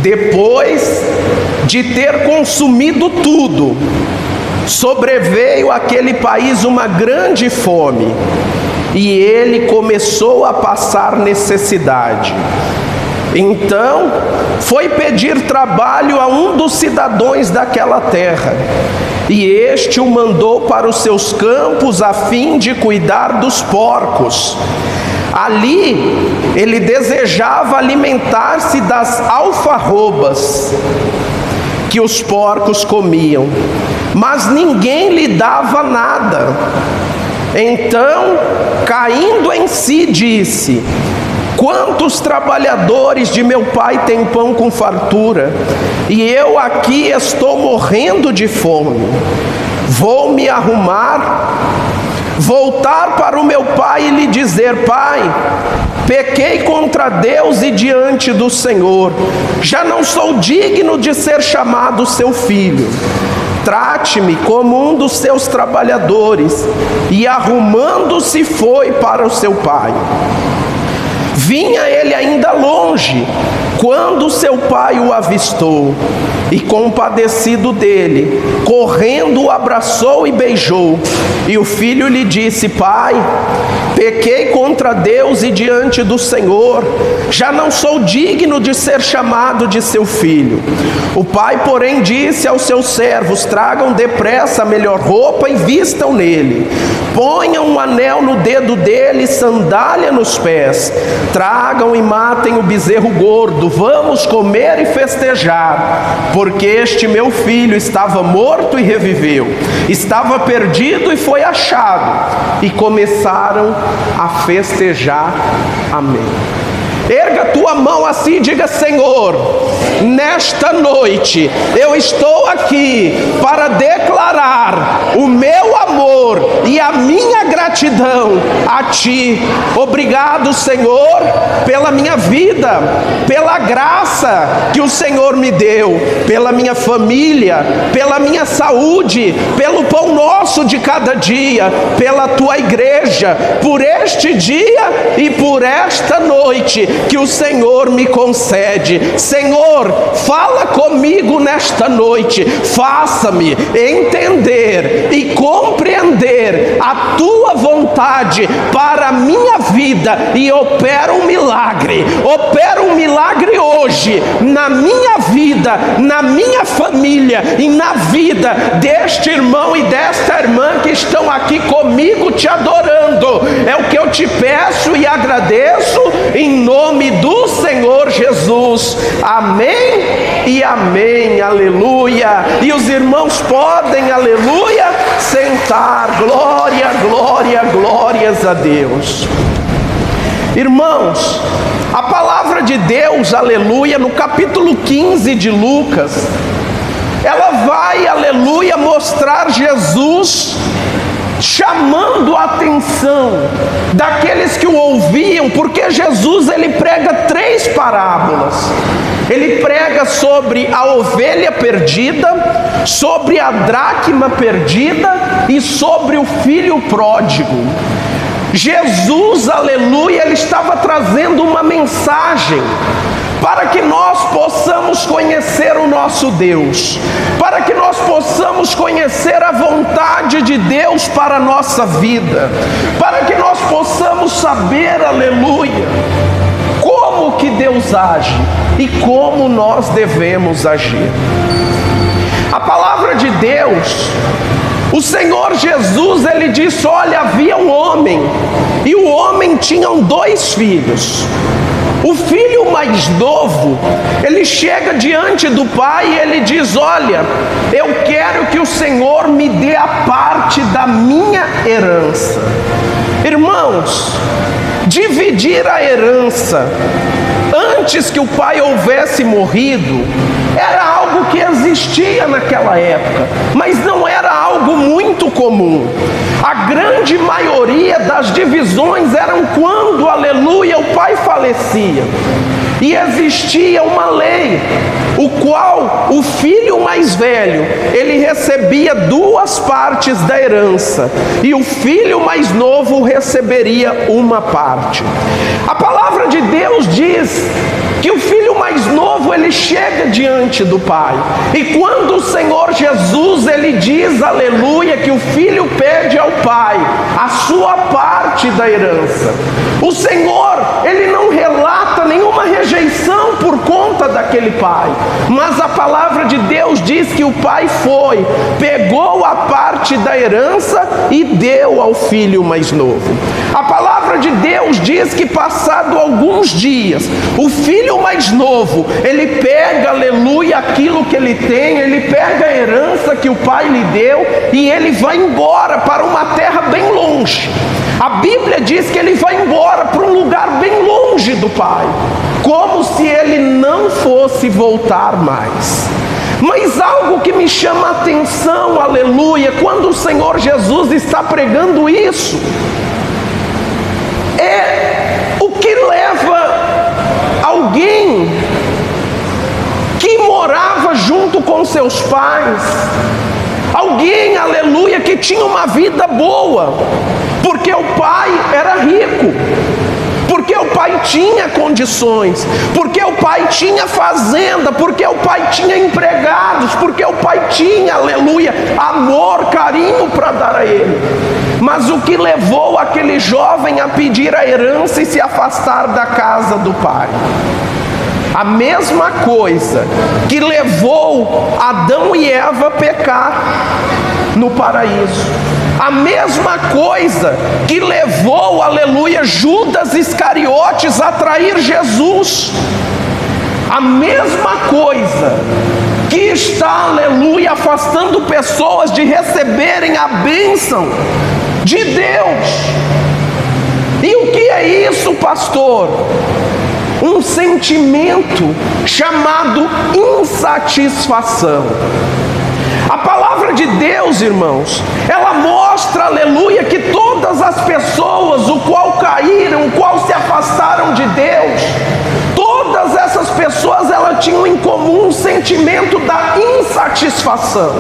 Depois de ter consumido tudo, sobreveio àquele país uma grande fome, e ele começou a passar necessidade. Então foi pedir trabalho a um dos cidadãos daquela terra, e este o mandou para os seus campos a fim de cuidar dos porcos. Ali ele desejava alimentar-se das alfarrobas que os porcos comiam, mas ninguém lhe dava nada. Então, caindo em si, disse: quantos trabalhadores de meu pai têm pão com fartura, e eu aqui estou morrendo de fome. Vou me arrumar, voltar para o meu pai e lhe dizer: pai, pequei contra Deus e diante do Senhor, já não sou digno de ser chamado seu filho. Trate-me como um dos seus trabalhadores. E arrumando-se foi para o seu pai. Vinha ele ainda longe, quando seu pai o avistou, e compadecido dele, correndo o abraçou e beijou. E o filho lhe disse: pai, pequei contra Deus e diante do Senhor, já não sou digno de ser chamado de seu filho. O pai, porém, disse aos seus servos: tragam depressa a melhor roupa e vistam nele, ponham um anel no dedo dele e sandália nos pés, tragam e matem o bezerro gordo, vamos comer e festejar, porque este meu filho estava morto e reviveu, estava perdido e foi achado. E começaram a festejar. Amém. Erga tua mão assim e diga: Senhor, nesta noite eu estou aqui para declarar o meu amor e a minha gratidão a Ti. Obrigado, Senhor, pela minha vida, pela graça que o Senhor me deu, pela minha família, pela minha saúde, pelo pão nosso de cada dia, pela Tua igreja, por este dia e por esta noite que o Senhor me concede. Senhor, fala comigo nesta noite, faça-me entender e compreender a Tua vontade para a minha vida, e opera um milagre hoje na minha vida, na minha família e na vida deste irmão e desta irmã que estão aqui comigo te adorando. É o que eu te peço e agradeço em nome do Senhor Jesus. Amém e amém. Aleluia. E os irmãos podem, aleluia, sentar. Glória, glória, glórias a Deus. Irmãos, a palavra de Deus, aleluia, no capítulo 15 de Lucas, ela vai, aleluia, mostrar Jesus chamando a atenção daqueles que o ouviam, porque Jesus, ele prega 3 parábolas. Ele prega sobre a ovelha perdida, sobre a dracma perdida e sobre o filho pródigo. Jesus, aleluia, ele estava trazendo uma mensagem para que nós possamos conhecer o nosso Deus, para que nós possamos conhecer a vontade de Deus para a nossa vida, para que nós possamos saber, aleluia, como que Deus age e como nós devemos agir. A palavra de Deus, o Senhor Jesus, ele disse: olha, havia um homem, e o homem tinha 2 filhos. O filho mais novo, ele chega diante do pai e ele diz: olha, eu quero que o Senhor me dê a parte da minha herança. Irmãos, dividir a herança antes que o pai houvesse morrido era algo que existia naquela época, mas não era algo muito comum. A grande maioria das divisões eram quando, aleluia, o pai falecia. E existia uma lei, o qual o filho mais velho, ele recebia 2 partes da herança, e o filho mais novo receberia uma parte. A palavra de Deus diz que o filho mais novo, ele chega diante do pai. E quando o Senhor Jesus, ele diz, aleluia, que o filho pede ao pai a sua parte da herança, o Senhor, ele não relata nenhuma rejeição por conta daquele pai, mas a palavra de Deus diz que o pai foi, pegou a parte da herança e deu ao filho mais novo. A palavra de Deus diz que passado alguns dias, o filho mais novo, ele pega, aleluia, aquilo que ele tem, ele pega a herança que o pai lhe deu e ele vai embora para uma terra bem longe. A Bíblia diz que ele vai embora para um lugar bem longe do pai, como se ele não fosse voltar mais. Mas algo que me chama a atenção, aleluia, quando o Senhor Jesus está pregando isso, é o que leva alguém que morava junto com seus pais, alguém, aleluia, que tinha uma vida boa, porque o pai era rico, porque o pai tinha condições, porque o pai tinha fazenda, porque o pai tinha empregados, porque o pai tinha, aleluia, amor, carinho para dar a ele. Mas o que levou aquele jovem a pedir a herança e se afastar da casa do pai? A mesma coisa que levou Adão e Eva a pecar no paraíso. A mesma coisa que levou, aleluia, Judas Iscariotes a trair Jesus. A mesma coisa que está, aleluia, afastando pessoas de receberem a bênção de Deus. E o que é isso, pastor? Um sentimento chamado insatisfação. A palavra de Deus, irmãos, ela mostra, aleluia, que todas as pessoas o qual caíram, o qual se afastaram de Deus, todas essas pessoas, elas tinham em comum um sentimento da insatisfação.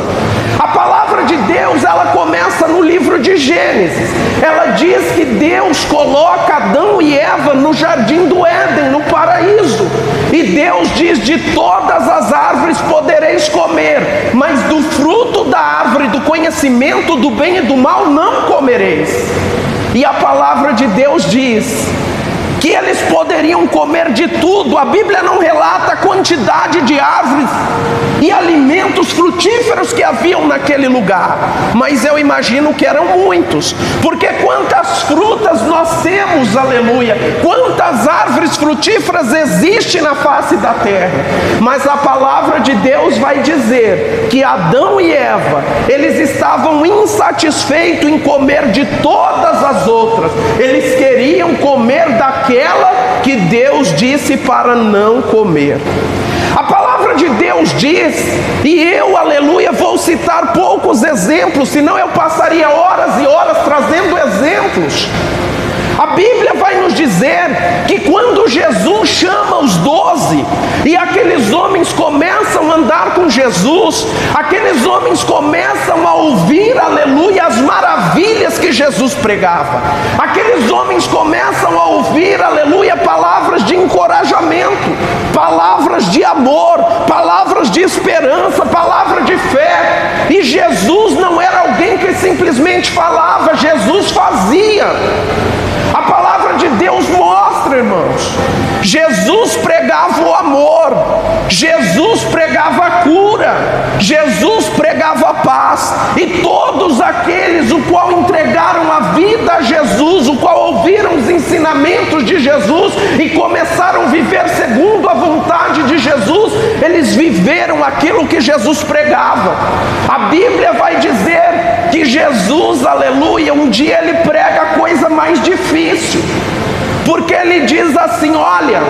A palavra de Deus, ela começa no livro de Gênesis. Ela diz que Deus coloca Adão e Eva no jardim do Éden, no paraíso. E Deus diz: de todas as árvores podereis comer, mas do fruto da árvore do conhecimento do bem e do mal não comereis. E a palavra de Deus diz que eles poderiam comer de tudo. A Bíblia não relata a quantidade de árvores e alimentos frutíferos que haviam naquele lugar, mas eu imagino que eram muitos, porque quantas frutas nós temos, aleluia, quantas árvores frutíferas existem na face da terra. Mas a palavra de Deus vai dizer que Adão e Eva, eles estavam insatisfeitos em comer de todas as outras, eles queriam comer daquela que Deus disse para não comer. A palavra de Deus diz, e eu, aleluia, vou citar poucos exemplos, senão eu passaria horas e horas trazendo exemplos. A Bíblia vai nos dizer que quando Jesus chama os 12 e aqueles homens começam a andar com Jesus, aqueles homens começam a ouvir, aleluia, as maravilhas que Jesus pregava. Aqueles homens começam a ouvir, aleluia, palavras de encorajamento, palavras de amor, palavras de esperança, palavra de fé. E Jesus não era alguém que simplesmente falava, Jesus fazia. A palavra de Deus mostra, irmãos, Jesus pregava o amor, Jesus pregava a cura, Jesus pregava a paz, e todos aqueles o qual entregaram a vida a Jesus, o qual ouviram os ensinamentos de Jesus e começaram a viver segundo a vontade de Jesus, eles viveram aquilo que Jesus pregava. A Bíblia vai dizer que Jesus, aleluia, um dia ele prega a coisa mais difícil, porque ele diz assim: olha,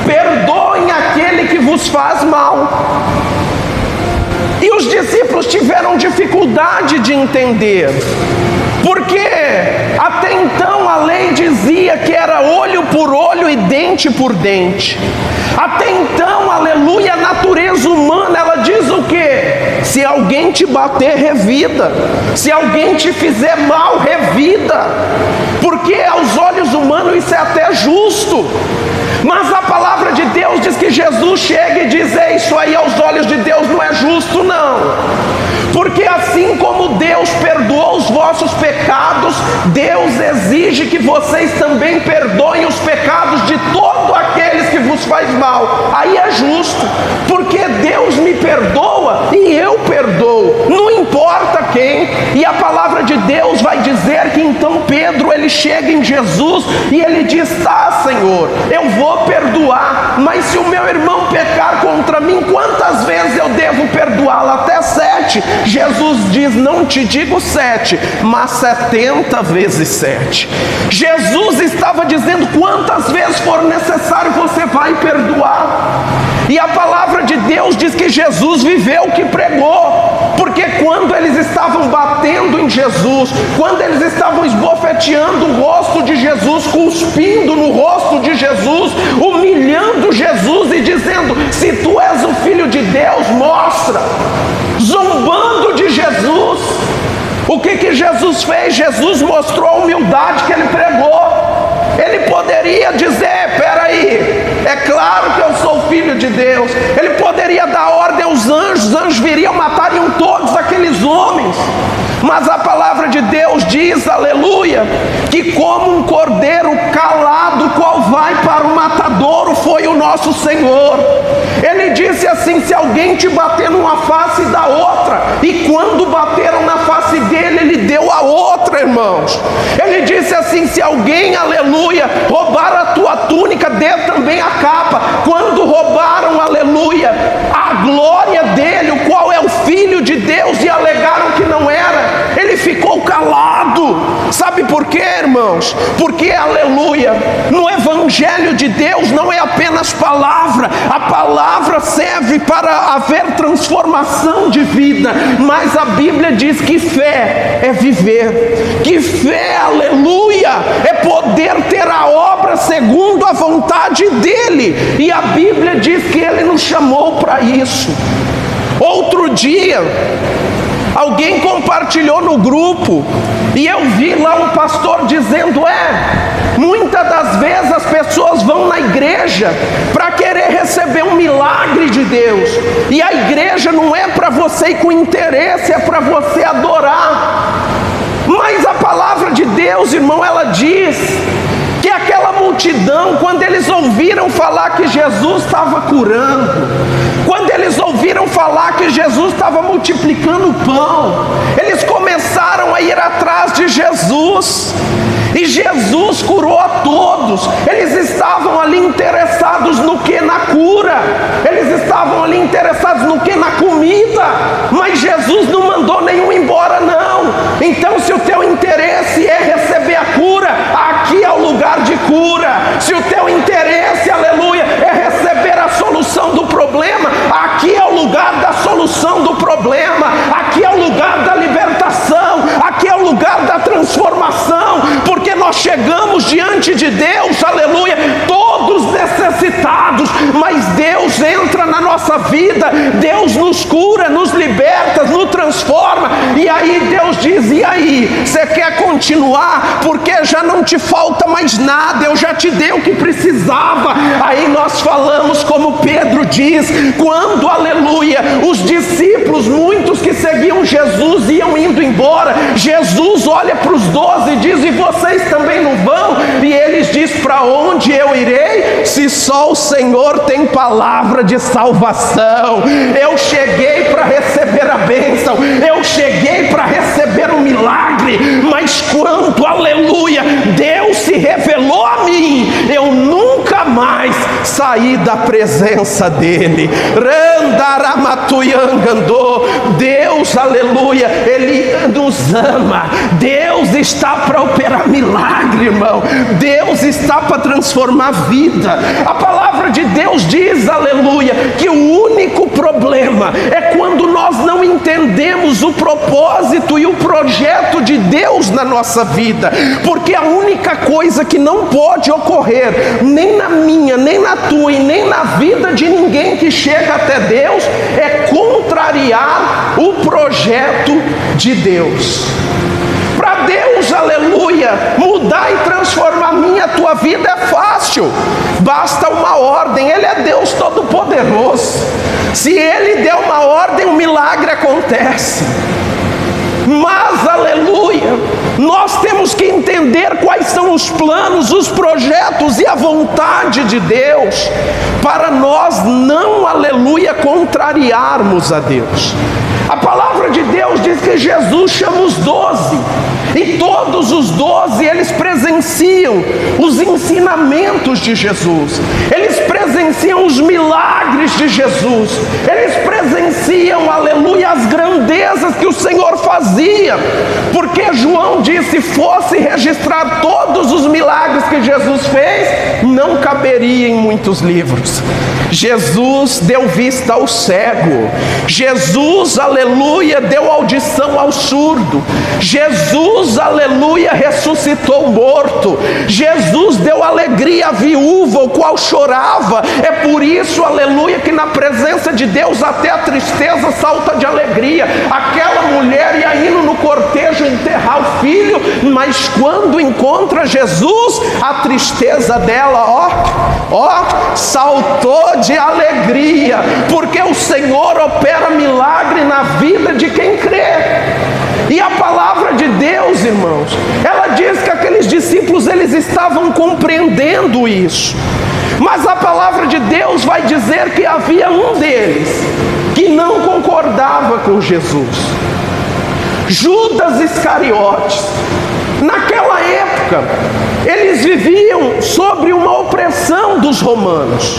perdoem aquele que vos faz mal. E os discípulos tiveram dificuldade de entender, porque até então a lei dizia que era olho por olho e dente por dente. Até então, aleluia, a natureza humana, ela diz o quê? Se alguém te bater, revida. Se alguém te fizer mal, revida. Porque aos olhos humanos isso é até justo. Mas a palavra de Deus diz que Jesus chega e diz: isso aí aos olhos de Deus não é justo, não. Porque assim como Deus perdoou os vossos pecados, Deus exige que vocês também perdoem os pecados de todos aqueles que vos faz mal. Aí é justo, porque Deus me perdoa e eu perdoo, não importa quem. E a palavra de Deus vai dizer que então Pedro, ele chega em Jesus e ele diz: tá, Senhor, eu vou perdoar, mas se o meu irmão pecar contra mim, quantas vezes eu devo perdoá-lo? Até 7. Jesus diz: não te digo 7, mas 70 vezes 7. Jesus estava dizendo: quantas vezes for necessário você vai perdoar. E a palavra de Deus diz que Jesus viveu o que pregou, porque quando eles estavam batendo em Jesus, quando eles estavam esbofeteando o rosto de Jesus, cuspindo no rosto de Jesus, humilhando Jesus e dizendo: se tu és o Filho de Deus, mostra, zombando de Jesus, o que Jesus fez? Jesus mostrou a humildade que ele pregou. Ele poderia dizer: peraí, é claro que eu sou filho de Deus. Ele poderia dar ordem aos anjos, os anjos viriam, matariam todos aqueles homens. Mas a palavra de Deus diz, aleluia, que como um cordeiro calado, qual vai para o matadouro, foi o nosso Senhor. Ele disse assim: se alguém te bater numa face, dá outra. E quando bateram na face dele, ele deu a outra, irmãos. Ele disse assim: se alguém, aleluia, roubar a tua túnica, dê também a capa. Quando roubaram, aleluia, a glória dele, o qual é o Filho de Deus, e alegaram que não era, ele ficou calado. Sabe por quê, irmãos? Porque, aleluia, no Evangelho de Deus não é apenas palavra. A palavra serve para haver transformação de vida, mas a Bíblia diz que fé é viver, que fé, aleluia, é poder ter a obra segundo a vontade dele. E a Bíblia diz que ele nos chamou para isso. Outro dia, alguém compartilhou no grupo, e eu vi lá um pastor dizendo: muitas das vezes as pessoas vão na igreja para querer receber um milagre de Deus, e a igreja não é para você ir com interesse, é para você adorar. Mas a palavra de Deus, irmão, ela diz que aquela multidão, quando eles ouviram falar que Jesus estava curando, quando eles ouviram falar que Jesus estava multiplicando o pão, eles começaram a ir atrás de Jesus. E Jesus curou a todos. Eles estavam ali interessados no que? Na cura. Eles estavam ali interessados no que? Na comida. Mas Jesus não mandou nenhum embora, não. Então, se o teu interesse é receber a cura, aqui é o lugar de cura. Se o teu interesse, aleluia, é receber a solução do problema, aqui é o lugar da solução do problema. Aqui é o lugar da libertação. Aqui é o lugar da transformação. Porque nós chegamos diante de Deus, aleluia, todos necessitados, mas Deus entra na nossa vida, Deus nos cura, nos liberta, nos transforma. E aí Deus diz: e aí, você quer continuar? Porque já não te falta mais nada, eu já te dei o que precisava. Aí nós falamos como Pedro diz, quando, aleluia, os discípulos, muitos que seguiam Jesus, iam indo embora, Jesus olha para os 12 e diz: e vocês também não vão? E eles dizem: para onde eu irei, se só o Senhor tem palavra de salvação? Eu cheguei para receber a bênção, eu cheguei para receber o milagre, mas quando, aleluia, Deus se revelou a mim, eu nunca mais saí da presença dele. Deus, aleluia, ele nos ama. Deus está para operar milagre, irmão. Deus está para transformar vida. A palavra de Deus diz, aleluia, que o único problema é quando nós não entendemos o propósito e o projeto de Deus na nossa vida. Porque a única coisa que não pode ocorrer, nem na minha, nem na tua e nem na vida de ninguém que chega até Deus, é contrariar o projeto de Deus. Para Deus Deus, aleluia, mudar e transformar a minha e a tua vida é fácil. Basta uma ordem. Ele é Deus Todo-Poderoso. Se Ele der uma ordem, um milagre acontece. Mas, aleluia, nós temos que entender quais são os planos, os projetos e a vontade de Deus, para nós não, aleluia, contrariarmos a Deus. A palavra de Deus diz que Jesus chama os 12, e todos os 12 eles presenciam os ensinamentos de Jesus, eles presenciam os milagres de Jesus, eles presenciam, aleluia, as grandezas que o Senhor fazia, porque João disse: fosse registrar todos os milagres que Jesus fez, não caberia em muitos livros. Jesus deu vista ao cego, Jesus, aleluia, deu audição ao surdo, Jesus, aleluia, ressuscitou o morto, Jesus deu alegria à viúva, o qual chorava. É por isso, aleluia, que na presença de Deus até a tristeza salta de alegria. Aquela mulher ia indo no cortejo enterrar o filho, mas quando encontra Jesus, a tristeza dela, saltou de alegria, porque o Senhor opera milagre na vida de quem crê. E a palavra de Deus, irmãos, ela diz que aqueles discípulos, eles estavam compreendendo isso, mas a palavra de Deus vai dizer que havia um deles que não concordava com Jesus, Judas Iscariotes. Naquela época, eles viviam sobre uma opressão dos romanos,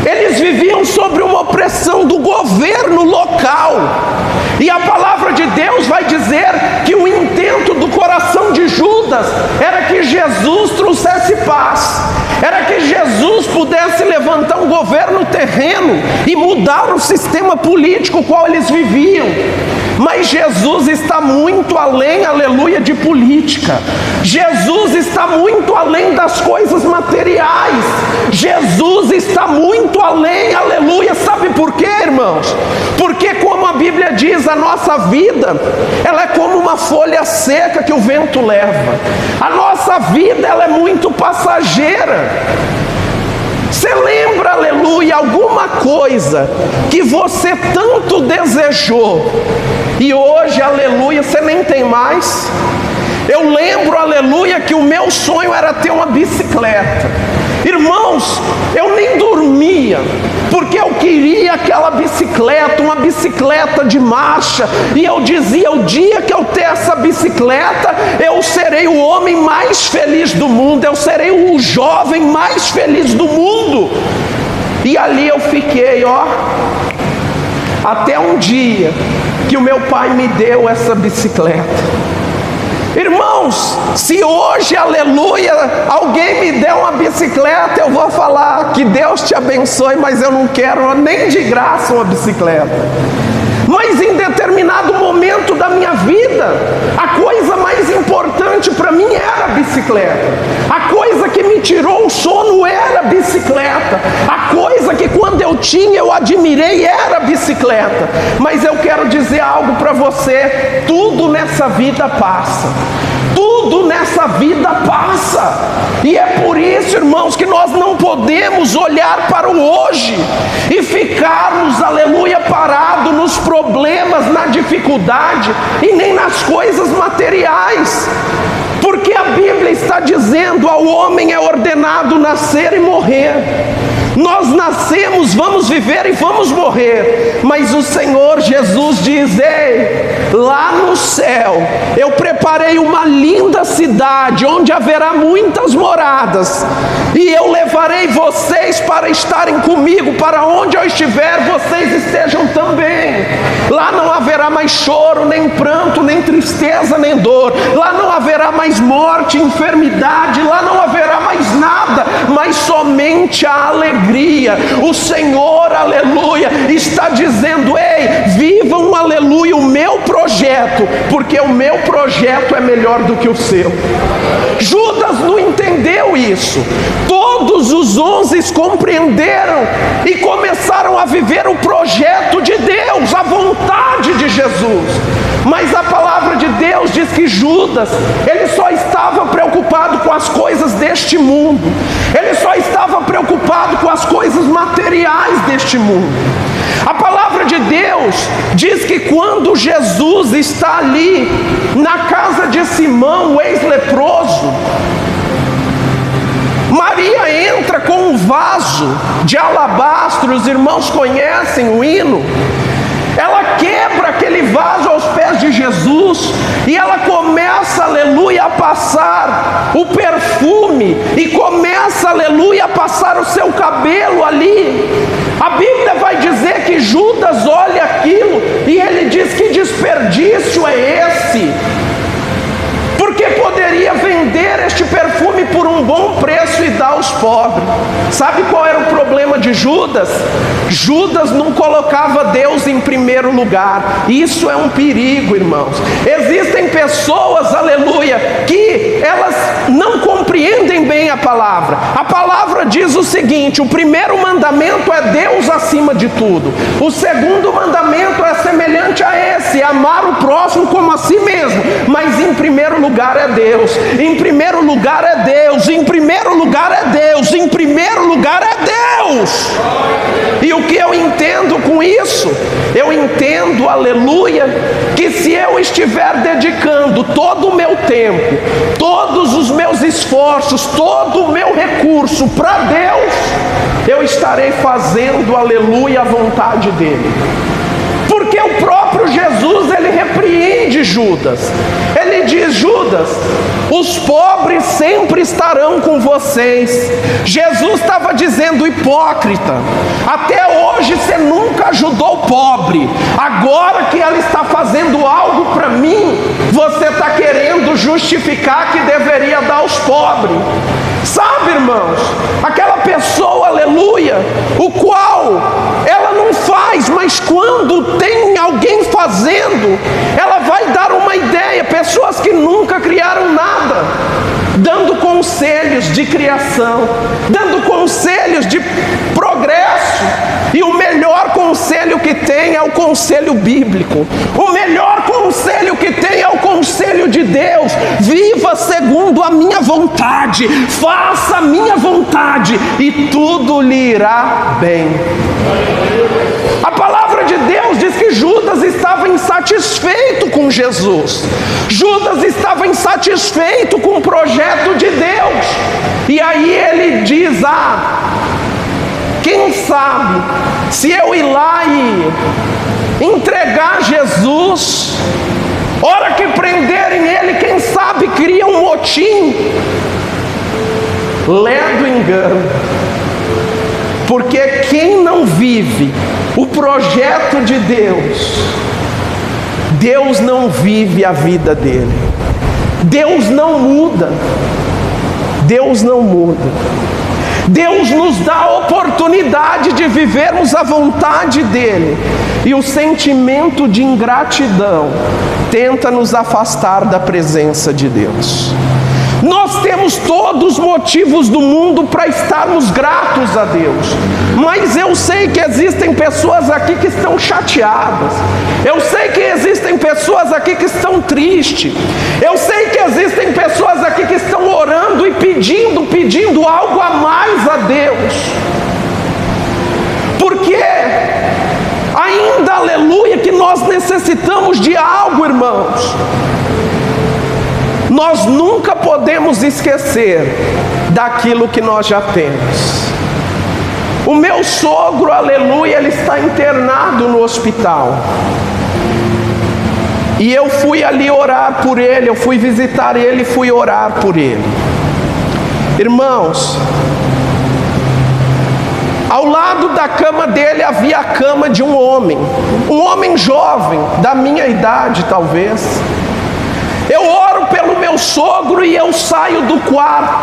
eles viviam sobre uma opressão do governo local, e a palavra de Deus vai dizer que o intento do coração de Judas era que Jesus trouxesse paz, era que Jesus pudesse levantar um governo terreno e mudar o sistema político qual eles viviam. Mas Jesus está muito além, aleluia, de política. Jesus está muito além das coisas materiais. Jesus está muito além, aleluia. Sabe por quê, irmãos? Porque, como a Bíblia diz, a nossa vida, ela é como uma folha seca que o vento leva. A nossa vida, ela é muito passageira. Você lembra, aleluia, alguma coisa que você tanto desejou e hoje, aleluia, você nem tem mais? Eu lembro, aleluia, que o meu sonho era ter uma bicicleta. Irmãos, eu nem dormia, porque eu queria aquela bicicleta, uma bicicleta de marcha, e eu dizia: o dia que eu ter essa bicicleta, eu serei o homem mais feliz do mundo, eu serei o jovem mais feliz do mundo. E ali eu fiquei, até um dia que o meu pai me deu essa bicicleta. Irmãos, se hoje, aleluia, alguém me der uma bicicleta, eu vou falar: que Deus te abençoe, mas eu não quero nem de graça uma bicicleta. Mas em determinado momento da minha vida, a coisa mais importante para mim era a bicicleta. A coisa que me tirou o sono era a bicicleta. A coisa que quando eu tinha eu admirei era a bicicleta. Mas eu quero dizer algo para você: tudo nessa vida passa. Tudo nessa vida passa. E é por isso, irmãos, que nós não podemos olhar para o hoje e ficarmos, aleluia, parados nos problemas, na dificuldade e nem nas coisas materiais. Porque a Bíblia está dizendo: ao homem é ordenado nascer e morrer. Nós nascemos, vamos viver e vamos morrer. Mas o Senhor Jesus diz: ei, lá no céu eu preparei uma linda cidade, onde haverá muitas moradas, e eu levarei vocês para estarem comigo, para onde eu estiver, vocês estejam também. Lá não haverá mais choro, nem pranto, nem tristeza, nem dor. Lá não haverá mais morte, enfermidade. Lá não haverá mais nada, mas somente a alegria. O Senhor, aleluia, está dizendo: ei, vivam, aleluia, o meu projeto, porque o meu projeto é melhor do que o seu. Judas não entendeu isso. Todos os 11 compreenderam e começaram a viver o projeto de Deus, a vontade de Jesus. Mas a palavra de Deus diz que Judas, ele só estava preocupado com as coisas deste mundo. Ele só estava preocupado com as coisas materiais deste mundo. A palavra de Deus diz que quando Jesus está ali na casa de Simão, o ex-leproso, Maria entra com um vaso de alabastro. Os irmãos conhecem o hino. Ela quebra aquele vaso aos pés de Jesus e ela começa, aleluia, a passar o perfume e começa, aleluia, a passar o seu cabelo ali. A Bíblia vai dizer que Judas olha aquilo e ele diz: que desperdício é esse? Porque poderia vender este perfume por um bom preço e dar aos pobres. Sabe qual era o problema de Judas? Judas não colocava Deus em primeiro lugar. Isso é um perigo, irmãos. Existem pessoas, aleluia, que elas não compreendem bem a palavra. A palavra diz o seguinte: o primeiro mandamento é Deus acima de tudo. O segundo mandamento é semelhante a esse: amar o próximo como a si mesmo. Mas em primeiro lugar é Deus. Em primeiro lugar é Deus. Em primeiro lugar é Deus. Em primeiro lugar é Deus. E o que eu entendo com isso? Eu entendo, aleluia, que se eu estiver dedicando todo o meu tempo, todos os meus esforços, todo o meu recurso para Deus, eu estarei fazendo, aleluia, a vontade dele. Porque o próprio Jesus, ele repreende Judas. Ele diz: Judas, os pobres sempre estarão com vocês. Jesus estava dizendo: hipócrita, até hoje você nunca ajudou o pobre. Agora que ela está fazendo algo para mim, você está querendo justificar que deveria dar aos pobres. Sabe, irmãos, aquela pessoa, aleluia, o qual ela não faz, mas quando tem alguém fazendo, ela vai dar uma ideia. Pessoas que nunca criaram nada, dando conselhos de criação, dando conselhos de progresso. E o melhor conselho que tem é o conselho bíblico. O melhor conselho que tem é o conselho de Deus: viva segundo a minha vontade, faça a minha vontade e tudo lhe irá bem. A palavra de Deus diz que Judas estava insatisfeito com Jesus. Judas estava insatisfeito com o projeto de Deus. E aí ele diz: quem sabe, se eu ir lá e entregar Jesus, hora que prenderem ele, quem sabe cria um motim. Ledo engano. Porque quem não vive o projeto de Deus, Deus não vive a vida dele. Deus não muda. Deus não muda. Deus nos dá a oportunidade de vivermos a vontade dele. E o sentimento de ingratidão tenta nos afastar da presença de Deus. Nós temos todos os motivos do mundo para estarmos gratos a Deus. Mas eu sei que existem pessoas aqui que estão chateadas. Eu sei que existem pessoas aqui que estão tristes. Eu sei que existem pessoas aqui que estão orando e pedindo algo a mais a Deus. Porque ainda, aleluia, que nós necessitamos de algo, irmãos. Nós nunca podemos esquecer daquilo que nós já temos. O meu sogro, aleluia, ele está internado no hospital. E eu fui ali orar por ele, eu fui visitar ele e fui orar por ele. Irmãos, ao lado da cama dele havia a cama de um homem jovem, da minha idade talvez. Eu oro pelo meu sogro e eu saio do quarto.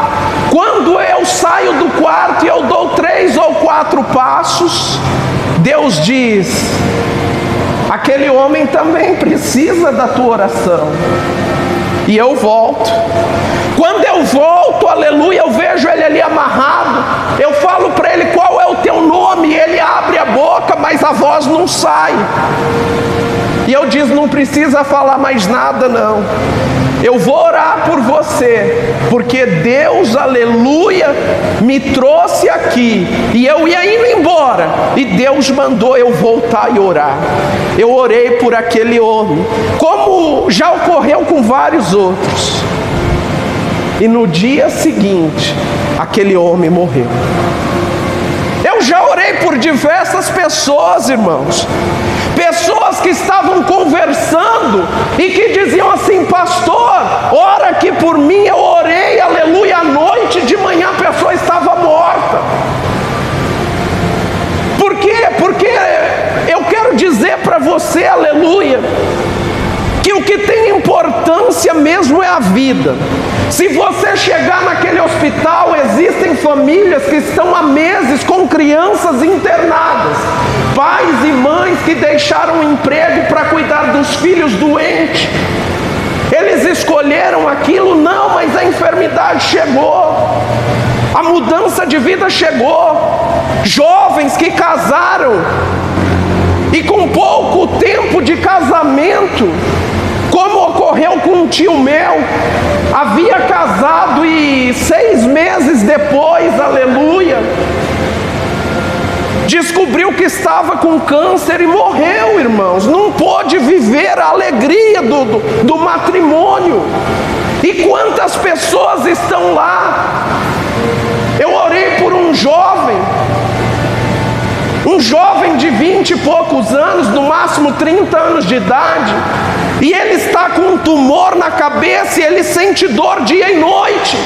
Quando eu saio do quarto e eu dou 3 ou 4 passos, Deus diz: aquele homem também precisa da tua oração. E eu volto. Quando eu volto, aleluia, eu vejo ele ali amarrado. Eu falo para ele: qual é o teu nome? Ele abre a boca, mas a voz não sai. E eu disse: não precisa falar mais nada não. Eu vou orar por você, porque Deus, aleluia, me trouxe aqui. E eu ia indo embora, e Deus mandou eu voltar e orar. Eu orei por aquele homem, como já ocorreu com vários outros. E no dia seguinte, aquele homem morreu. Eu já orei por diversas pessoas, irmãos. Pessoas que estavam conversando e que diziam assim: pastor, ora aqui por mim. Eu orei, aleluia, à noite, de manhã a pessoa estava morta. Por quê? Porque eu quero dizer para você, aleluia, que o que tem importância mesmo é a vida. Se você chegar naquele hospital, existem famílias que estão há meses com crianças internadas, pais e mães que deixaram o emprego para cuidar dos filhos doentes. Eles escolheram aquilo, não, mas a enfermidade chegou, a mudança de vida chegou. Jovens que casaram e com pouco tempo de casamento, como ocorreu com um tio meu, havia casado e 6 meses depois, aleluia, descobriu que estava com câncer e morreu, irmãos. Não pôde viver a alegria do matrimônio. E quantas pessoas estão lá? Eu orei por um jovem de 20 e poucos anos, no máximo 30 anos de idade, e ele está com um tumor na cabeça e ele sente dor dia e noite.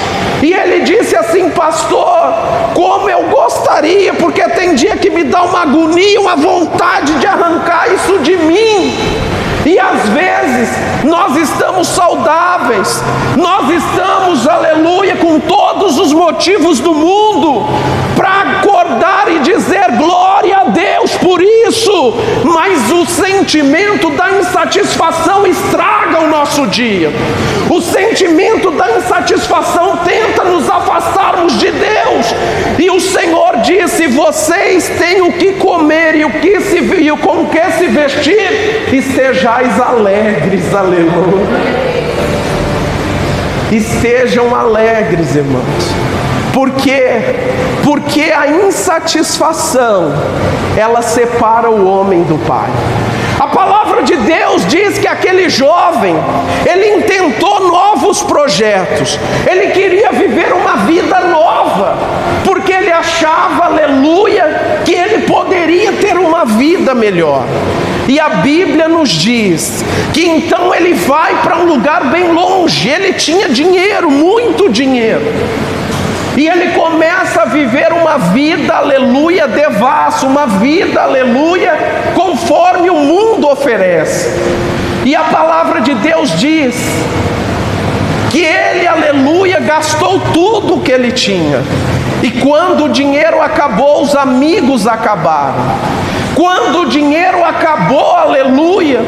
E ele disse assim: pastor, como eu gostaria, porque tem dia que me dá uma agonia, uma vontade de arrancar isso de mim. E às vezes nós estamos saudáveis, nós estamos, aleluia, com todos os motivos do mundo para acordar e dizer glória a Deus por isso, mas o sentimento da insatisfação estraga o nosso dia. O sentimento da insatisfação tenta nos afastarmos de Deus. E o Senhor disse: vocês têm o que comer e com o que se vestir, estejais alegres, aleluia. Estejam alegres, irmãos. Por quê? Porque a insatisfação, ela separa o homem do Pai. A palavra de Deus diz que aquele jovem, ele intentou novos projetos, ele queria viver uma vida nova, porque ele achava, aleluia, que ele poderia ter uma vida melhor. E a Bíblia nos diz que então ele vai para um lugar bem longe. Ele tinha dinheiro, muito dinheiro, e ele começa a viver uma vida, aleluia, devassa, uma vida, aleluia, conforme o mundo oferece. E a palavra de Deus diz que ele, aleluia, gastou tudo o que ele tinha. E quando o dinheiro acabou, os amigos acabaram. Quando o dinheiro acabou, aleluia,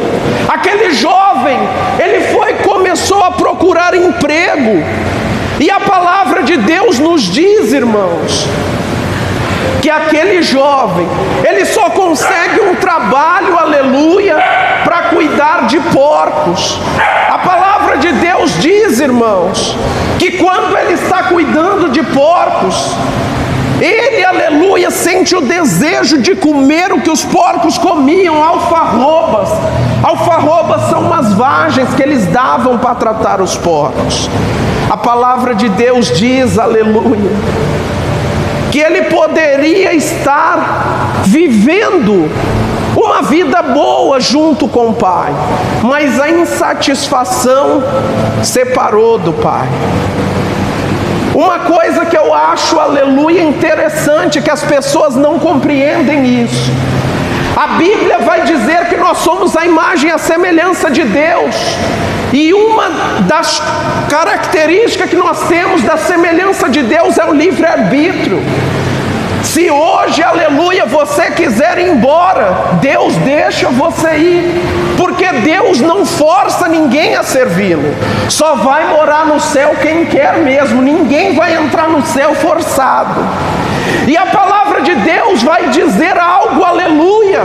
aquele jovem, ele começou a procurar emprego. E a palavra de Deus nos diz, irmãos, que aquele jovem, ele só consegue um trabalho, aleluia, para cuidar de porcos. A palavra de Deus diz, irmãos, que quando ele está cuidando de porcos, ele, aleluia, sente o desejo de comer o que os porcos comiam, alfarrobas. Alfarrobas são umas vagens que eles davam para tratar os porcos. A palavra de Deus diz, aleluia, que ele poderia estar vivendo uma vida boa junto com o Pai, mas a insatisfação separou do Pai. Uma coisa que eu acho, aleluia, interessante, que as pessoas não compreendem isso. A Bíblia vai dizer que nós somos a imagem e a semelhança de Deus. E uma das características que nós temos da semelhança de Deus é o livre-arbítrio. Se hoje, aleluia, você quiser ir embora, Deus deixa você ir, porque Deus não força ninguém a servi-lo. Só vai morar no céu quem quer mesmo. Ninguém vai entrar no céu forçado. E a palavra de Deus vai dizer algo, aleluia,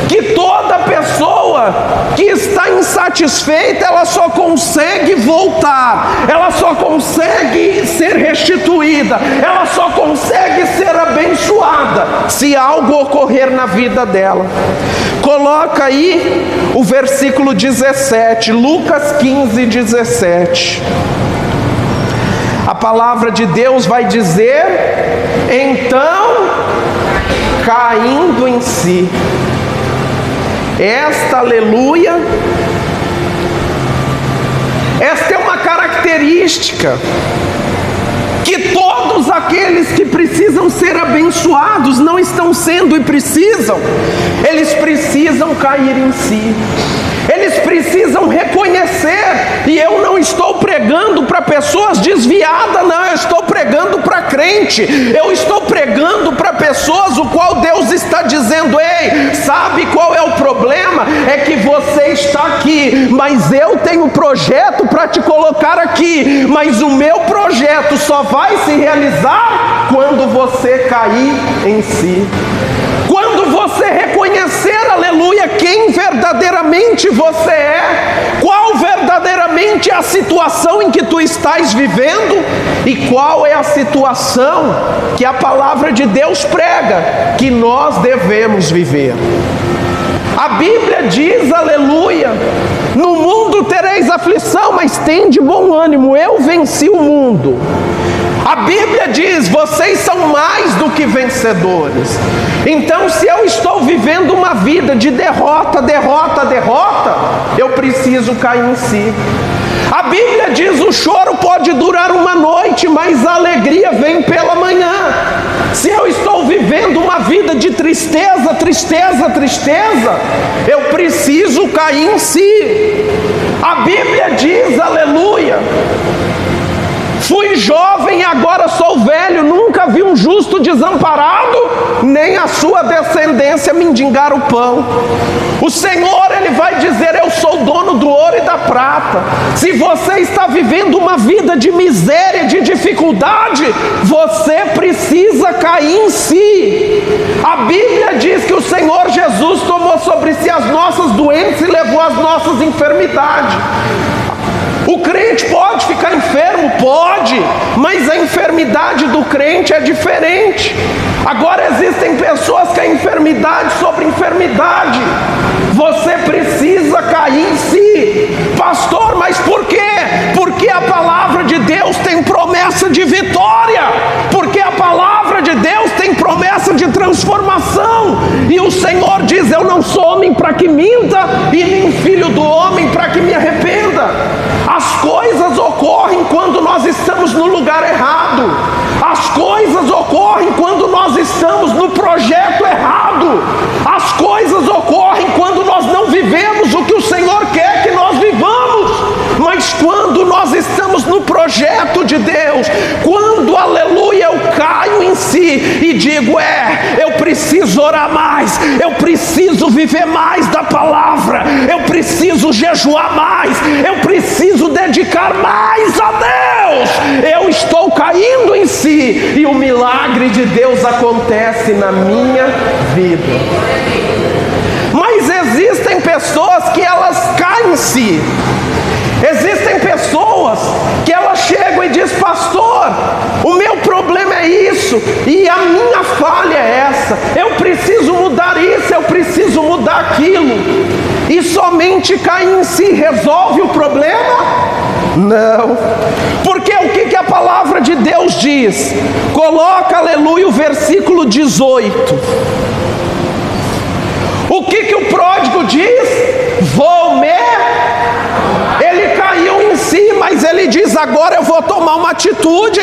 que toda pessoa que está insatisfeita, ela só consegue voltar, ela só consegue ser restituída, ela só consegue ser abençoada se algo ocorrer na vida dela. Coloca aí o versículo 17, Lucas 15, 17. A palavra de Deus vai dizer: então, caindo em si. Esta, aleluia, esta é uma característica que todos aqueles que precisam ser abençoados não estão sendo e precisam. Eles precisam cair em si. Eles precisam reconhecer, e eu não estou pregando para pessoas desviadas, não, eu estou pregando para crente, eu estou pregando para pessoas o qual Deus está dizendo: ei, sabe qual é o problema? É que você está aqui, mas eu tenho um projeto para te colocar aqui, mas o meu projeto só vai se realizar quando você cair em si. Quando você reconhecer, aleluia, quem verdadeiramente você é, qual verdadeiramente é a situação em que tu estás vivendo e qual é a situação que a palavra de Deus prega que nós devemos viver. A Bíblia diz, aleluia, no mundo tereis aflição, mas tende bom ânimo, eu venci o mundo. A Bíblia diz: vocês são mais do que vencedores. Então, se eu estou vivendo uma vida de derrota, derrota, derrota, eu preciso cair em si. A Bíblia diz: o choro pode durar uma noite, mas a alegria vem pela manhã. Se eu estou vivendo uma vida de tristeza, tristeza, tristeza, eu preciso cair em si. A Bíblia diz, aleluia, fui jovem e agora sou velho, nunca vi um justo desamparado, nem a sua descendência mendigar o pão. O Senhor, Ele vai dizer: eu sou dono do ouro e da prata. Se você está vivendo uma vida de miséria, de dificuldade, você precisa cair em si. A Bíblia diz que o Senhor Jesus tomou sobre si as nossas doenças e levou as nossas enfermidades. O crente pode ficar enfermo? Pode, mas a enfermidade do crente é diferente. Agora existem pessoas que a enfermidade sobre enfermidade. Você precisa cair em si. Pastor, mas por quê? Porque a palavra de Deus tem promessa de vitória. Porque a palavra de Deus tem promessa de transformação. E o Senhor diz: eu não sou homem para que minta, e nem filho do homem para que me arrependa. As coisas ocorrem quando nós estamos no lugar errado. As coisas ocorrem quando nós estamos no projeto errado. As coisas ocorrem quando nós não vivemos o que o Senhor quer que nós vivamos. Mas quando nós estamos no projeto de Deus, quando, aleluia, eu caio em si e digo: eu preciso orar mais, eu preciso viver mais da palavra, eu preciso jejuar mais, eu preciso dedicar mais a Deus, eu estou caindo em si, e o milagre de Deus acontece na minha vida. Mas existem pessoas que elas caem em si. Existem pessoas que elas chegam e dizem: pastor, o meu problema é isso, e a minha falha é essa, eu preciso mudar isso, eu preciso mudar aquilo. E somente cair em si resolve o problema? Não. Porque o que a palavra de Deus diz? Coloca, aleluia, o versículo 18. O que o pródigo diz? Ele caiu em si, mas ele diz: agora eu vou tomar uma atitude.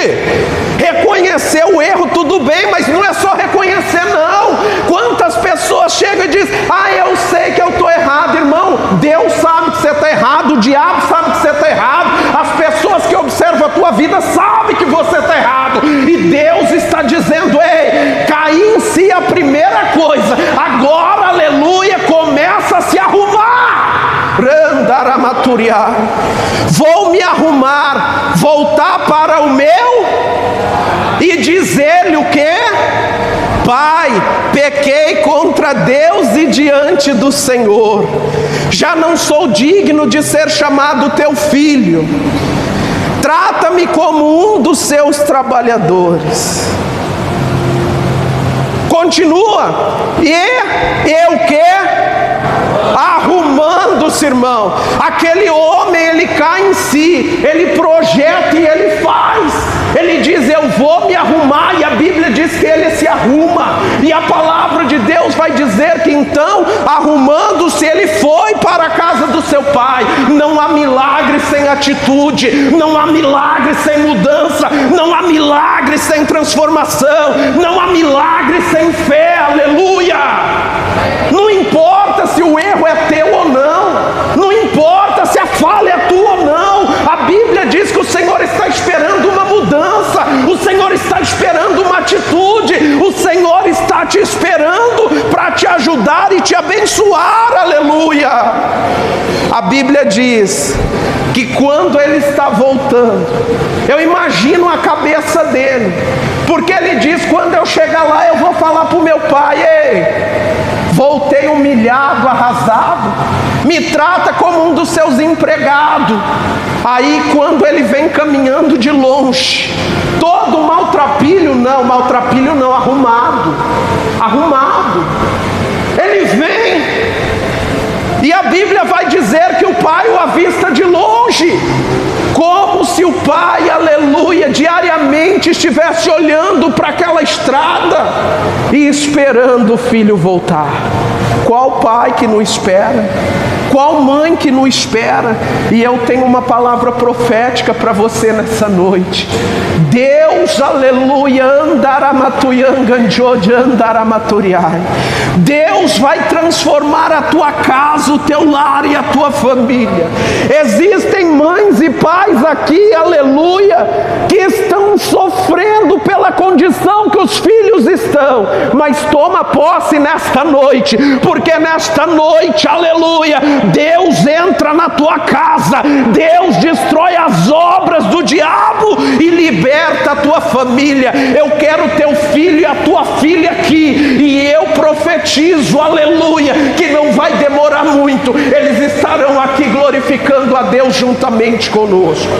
Reconhecer o erro, tudo bem, mas não é só reconhecer, não. Quantas pessoas chegam e dizem: eu sei que eu estou errado. Irmão, Deus sabe que você está errado, o diabo sabe que você está errado, as pessoas que observam a tua vida sabem que você está errado, e Deus está dizendo: ei, cair em si é a primeira coisa, agora, aleluia, começa a se arrumar. Vou me arrumar, voltar para o meu e dizer-lhe o quê? Pai, pequei contra Deus e diante diante do Senhor. Já não sou digno de ser chamado teu filho. Trata-me como um dos seus trabalhadores. Continua. E eu que? Arrumando-se, irmão. Aquele homem, ele cai em si, ele projeta e ele faz. Ele diz: eu vou me arrumar, e a Bíblia diz que ele se arruma. E a palavra de Deus vai dizer que então, arrumando-se, ele foi para a casa do seu pai. Não há milagre sem atitude, não há milagre sem mudança, não há milagre sem transformação, não há milagre sem fé. Aleluia! Não importa se o erro é teu ou não, não importa se a falha é tua ou não, a Bíblia diz que o Senhor está esperando uma mudança, o Senhor está esperando uma atitude, o Senhor está te esperando para te ajudar e te abençoar. Aleluia! A Bíblia diz que quando ele está voltando, eu imagino a cabeça dele, porque ele diz: quando eu chegar lá eu vou falar para o meu pai: ei, voltei humilhado, arrasado, me trata como um dos seus empregados. Aí quando ele vem caminhando de longe, todo maltrapilho não, arrumado, ele vem, e a Bíblia vai dizer que o pai o avista de longe, como se o pai, aleluia, diariamente estivesse olhando para aquela estrada e esperando o filho voltar. Qual pai que não espera? Qual mãe que não espera? E eu tenho uma palavra profética para você nessa noite. Deus, aleluia, Deus vai transformar a tua casa, o teu lar e a tua família. Existem mães e pais aqui, aleluia, que estão sofrendo pela condição que os filhos estão, mas toma posse nesta noite, porque nesta noite, aleluia, Deus entra na tua casa, Deus destrói as obras do diabo e liberta a tua família. Eu quero teu filho e a tua filha aqui, e eu profetizo, aleluia, que não vai demorar muito, eles estarão aqui glorificando a Deus juntamente conosco.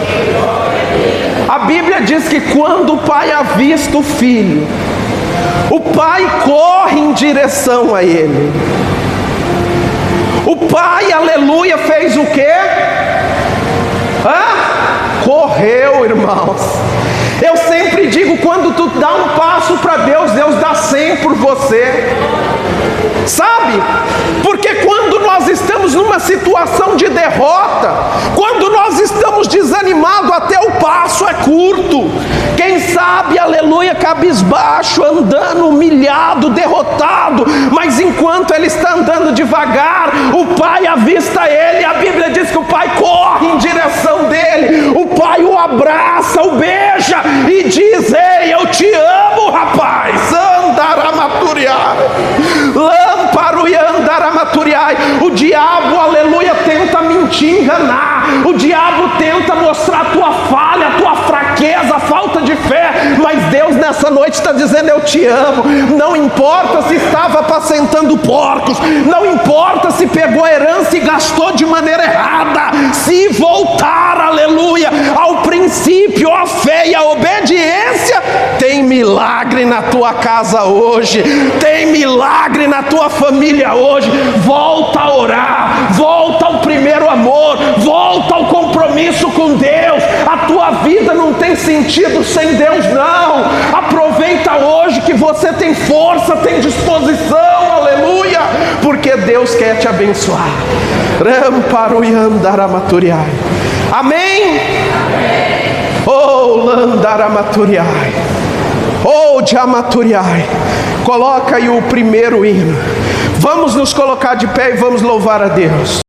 A Bíblia diz que quando o pai avista o filho, o pai corre em direção a ele. O pai, aleluia, fez o quê? Correu, irmãos. Eu sempre digo, quando tu dá um passo para Deus, Deus dá 100 por você. Sabe? Porque quando nós estamos numa situação de derrota, quando nós estamos desanimados, até o passo é curto. Quem sabe, aleluia, cabisbaixo, andando humilhado, derrotado, mas enquanto ele está andando devagar, o pai avista ele. A Bíblia diz que o pai corre em direção dele, o pai o abraça, o beija e diz: ei, eu te amo, rapaz. Andaramaturiai, Lamparo e Andaramaturiai. O diabo, aleluia, tenta mentir, enganar. O diabo tenta mostrar a tua falha, a tua fraqueza, a falta de fé. Mas Deus nessa noite está dizendo: eu te amo. Não importa se estava apacentando porcos, não importa se pegou a herança e gastou de maneira errada. Se voltar, aleluia, ao princípio, a fé e a obediência, tem milagre na tua casa hoje, tem milagre na tua família hoje. Volta a orar, volta ao primeiro amor, volta ao compromisso com Deus. A tua vida não tem sentido sem Deus, não. Aproveita hoje que você tem força, tem disposição, aleluia, porque Deus quer te abençoar. Ramparo e Andaramaturiai. Amém? Oh, Landaramaturiai. Oh, Jamaturiai. Coloca aí o primeiro hino. Vamos nos colocar de pé e vamos louvar a Deus.